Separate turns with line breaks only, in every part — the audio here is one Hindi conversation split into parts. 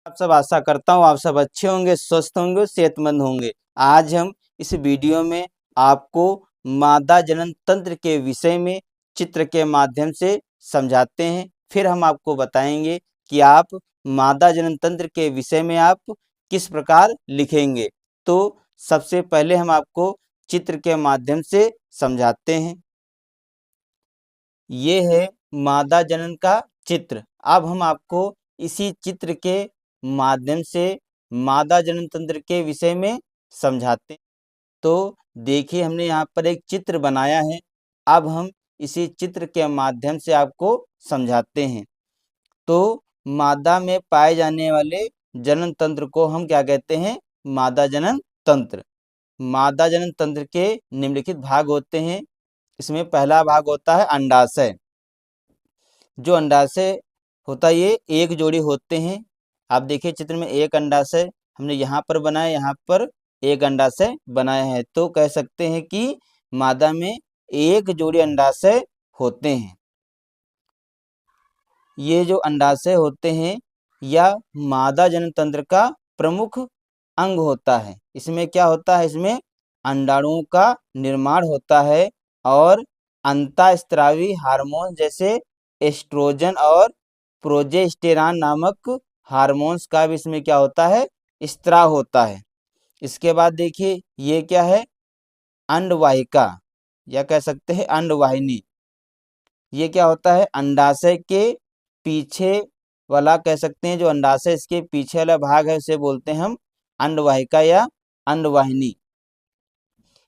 आप सब आशा करता हूँ आप सब अच्छे होंगे, स्वस्थ होंगे, सेहतमंद होंगे। आज हम इस वीडियो में आपको मादा जनन तंत्र के विषय में चित्र के माध्यम से समझाते हैं। फिर हम आपको बताएंगे कि आप मादा जनन तंत्र के विषय में आप किस प्रकार लिखेंगे। तो सबसे पहले हम आपको चित्र के माध्यम से समझाते हैं। ये है मादा जनन का चित्र। अब हम आपको इसी चित्र के माध्यम से मादा जनन तंत्र के विषय में समझाते हैं। तो देखिए हमने यहाँ पर एक चित्र बनाया है। अब हम इसी चित्र के माध्यम से आपको समझाते हैं। तो मादा में पाए जाने वाले जनन तंत्र को हम क्या कहते हैं? मादा जनन तंत्र। मादा जनन तंत्र के निम्नलिखित भाग होते हैं। इसमें पहला भाग होता है अंडाशय। जो अंडाशय होता है ये एक जोड़ी होते हैं। आप देखिए चित्र में एक अंडाशय हमने यहाँ पर बनाया, यहाँ पर एक अंडाशय बनाया है। तो कह सकते हैं कि मादा में एक जोड़ी अंडाशय होते हैं। ये जो अंडाशय होते हैं या मादा जनन तंत्र का प्रमुख अंग होता है। इसमें क्या होता है? इसमें अंडाणुओं का निर्माण होता है और अंतःस्रावी हार्मोन जैसे एस्ट्रोजन और प्रोजेस्टेरॉन नामक हार्मोन्स का भी इसमें क्या होता है? स्त्राव होता है। इसके बाद देखिए ये क्या है? अंडवाहिका या कह सकते हैं अंडवाहिनी। ये क्या होता है? अंडाशय के पीछे वाला कह सकते हैं, जो अंडाशय इसके पीछे वाला भाग है उसे बोलते हैं हम अंडवाहिका या अंडवाहिनी।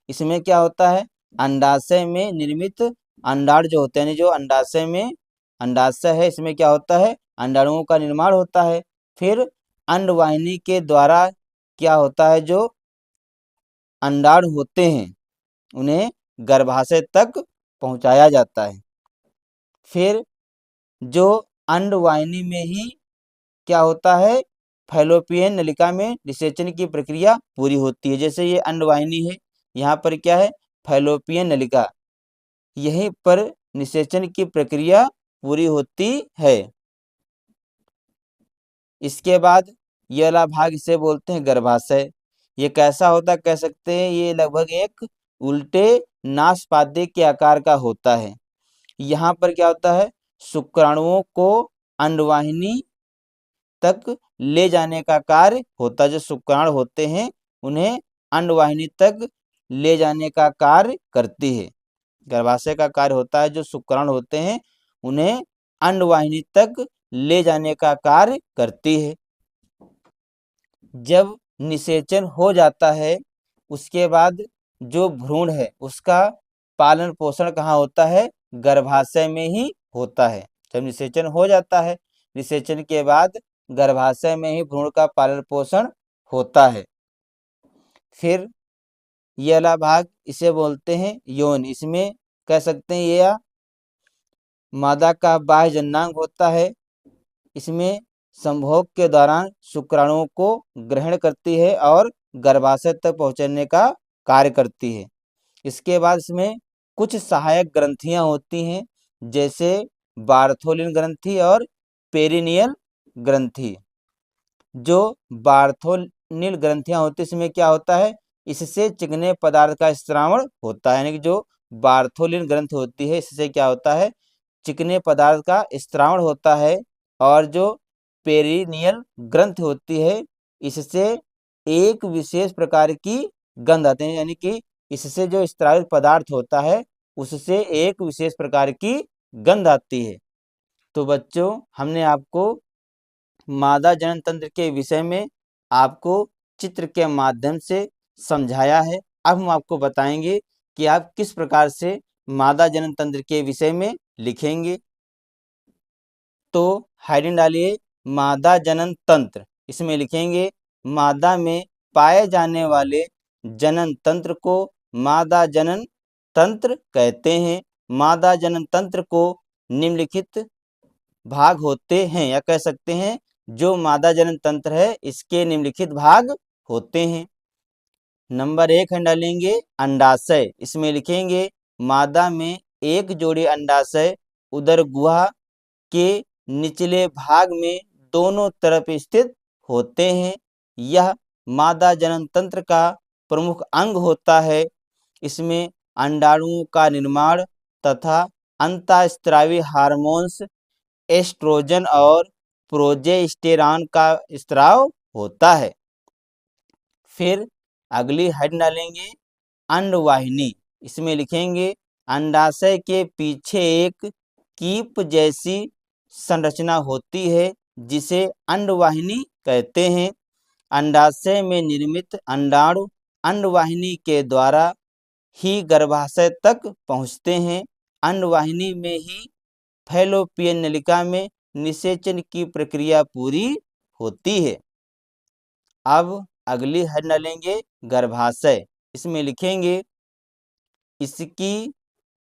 इसमें क्या होता है? अंडाशय में निर्मित अंडाणु जो होते हैं, यानी जो अंडाशय में अंडाशय है इसमें क्या होता है? अंडाणुओं का निर्माण होता है। फिर अंडवाहिनी के द्वारा क्या होता है? जो अंडाणु होते हैं उन्हें गर्भाशय तक पहुंचाया जाता है। फिर जो अंडवाहिनी में ही क्या होता है? फैलोपियन नलिका में निषेचन की प्रक्रिया पूरी होती है। जैसे ये अंडवाहिनी है, यहाँ पर क्या है? फैलोपियन नलिका। यहीं पर निषेचन की प्रक्रिया पूरी होती है। इसके बाद ये वाला भाग इसे बोलते हैं गर्भाशय। ये कैसा होता कह सकते हैं? ये लगभग एक उल्टे नाशपाती के आकार का होता है। यहाँ पर क्या होता है? शुक्राणुओं को अंडवाहिनी तक ले जाने का कार्य होता है। जो शुक्राणु होते हैं उन्हें अंडवाहिनी तक ले जाने का कार्य करती है। गर्भाशय का कार्य होता है जो शुक्राणु होते हैं उन्हें अंडवाहिनी तक ले जाने का कार्य करती है। जब निषेचन हो जाता है उसके बाद जो भ्रूण है उसका पालन पोषण कहाँ होता है? गर्भाशय में ही होता है। जब निषेचन हो जाता है, निषेचन के बाद गर्भाशय में ही भ्रूण का पालन पोषण होता है। फिर ये वाला भाग इसे बोलते हैं यौन। इसमें कह सकते हैं यह मादा का बाह्य जननांग होता है। इसमें संभोग के दौरान शुक्राणुओं को ग्रहण करती है और गर्भाशय तक पहुंचने का कार्य करती है। इसके बाद इसमें कुछ सहायक ग्रंथियां होती हैं, जैसे बार्थोलिन ग्रंथि और पेरिनियल ग्रंथि। जो बार्थोलिन ग्रंथियां होती है इसमें क्या होता है? इससे चिकने पदार्थ का स्त्रावण होता है। यानी कि जो बार्थोलिन ग्रंथि होती है इससे क्या होता है? चिकने पदार्थ का स्त्रावण होता है। और जो पेरिनियल ग्रंथि होती है इससे एक विशेष प्रकार की गंध आती है। यानी कि इससे जो स्त्रावित पदार्थ होता है उससे एक विशेष प्रकार की गंध आती है। तो बच्चों हमने आपको मादा जनन तंत्र के विषय में आपको चित्र के माध्यम से समझाया है। अब हम आपको बताएंगे कि आप किस प्रकार से मादा जनन तंत्र के विषय में लिखेंगे। तो हेडिंग डालिए मादा जनन तंत्र। इसमें लिखेंगे मादा में पाए जाने वाले जनन तंत्र को मादा जनन तंत्र कहते हैं। मादा जनन तंत्र को निम्नलिखित भाग होते हैं, या कह सकते हैं जो मादा जनन तंत्र है इसके निम्नलिखित भाग होते हैं। नंबर 1 हम डालेंगे अंडाशय। इसमें लिखेंगे मादा में एक जोड़ी अंडाशय उदर गुहा के निचले भाग में दोनों तरफ स्थित होते हैं। यह मादा जनन तंत्र का प्रमुख अंग होता है। इसमें अंडाणुओं का निर्माण तथा अंतःस्रावी हार्मोन्स एस्ट्रोजन और प्रोजेस्टेरॉन का स्राव होता है। फिर अगली हेड डालेंगे अंडवाहिनी। इसमें लिखेंगे अंडाशय के पीछे एक कीप जैसी संरचना होती है जिसे अंडवाहिनी कहते हैं। अंडाशय में निर्मित अंडाणु अंडवाहिनी के द्वारा ही गर्भाशय तक पहुँचते हैं। अंडवाहिनी में ही फैलोपियन नलिका में निषेचन की प्रक्रिया पूरी होती है। अब अगली हेड डालेंगे गर्भाशय। इसमें लिखेंगे इसकी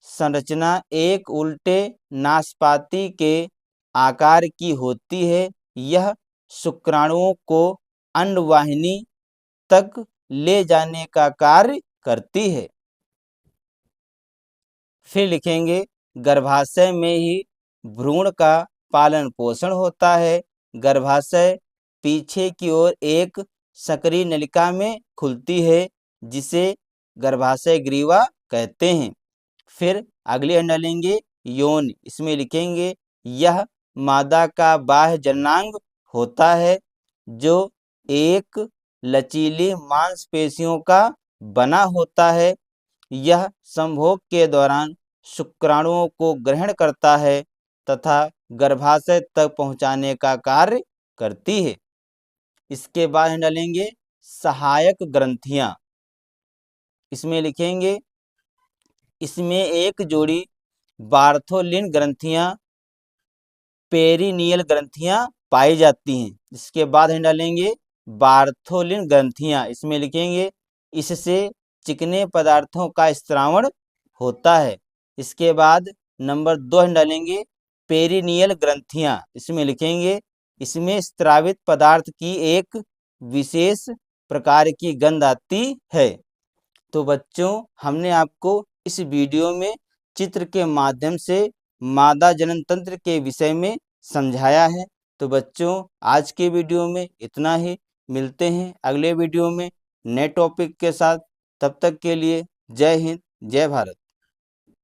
संरचना एक उल्टे नाशपाती के आकार की होती है। यह शुक्राणुओं को अंडवाहिनी तक ले जाने का कार्य करती है। फिर लिखेंगे गर्भाशय में ही भ्रूण का पालन पोषण होता है। गर्भाशय पीछे की ओर एक सक्रिय नलिका में खुलती है जिसे गर्भाशय ग्रीवा कहते हैं। फिर अगली हेड डालेंगे यौन। इसमें लिखेंगे यह मादा का बाह्य जननांग होता है जो एक लचीली मांसपेशियों का बना होता है। यह संभोग के दौरान शुक्राणुओं को ग्रहण करता है तथा गर्भाशय तक पहुंचाने का कार्य करती है। इसके बाद हम डालेंगे सहायक ग्रंथियां। इसमें लिखेंगे इसमें एक जोड़ी बार्थोलिन ग्रंथियां पेरिनियल ग्रंथियां पाई जाती हैं। इसके बाद हम डालेंगे बार्थोलिन ग्रंथियां। इसमें लिखेंगे इससे चिकने पदार्थों का स्त्रावण होता है। इसके बाद नंबर 2 हम डालेंगे पेरिनियल ग्रंथियां। इसमें लिखेंगे इसमें स्रावित पदार्थ की एक विशेष प्रकार की गंध आती है। तो बच्चों हमने आपको इस वीडियो में चित्र के माध्यम से मादा जनन तंत्र के विषय में समझाया है। तो बच्चों आज के वीडियो में इतना ही। मिलते हैं अगले वीडियो में नए टॉपिक के साथ। तब तक के लिए जय हिंद, जय भारत।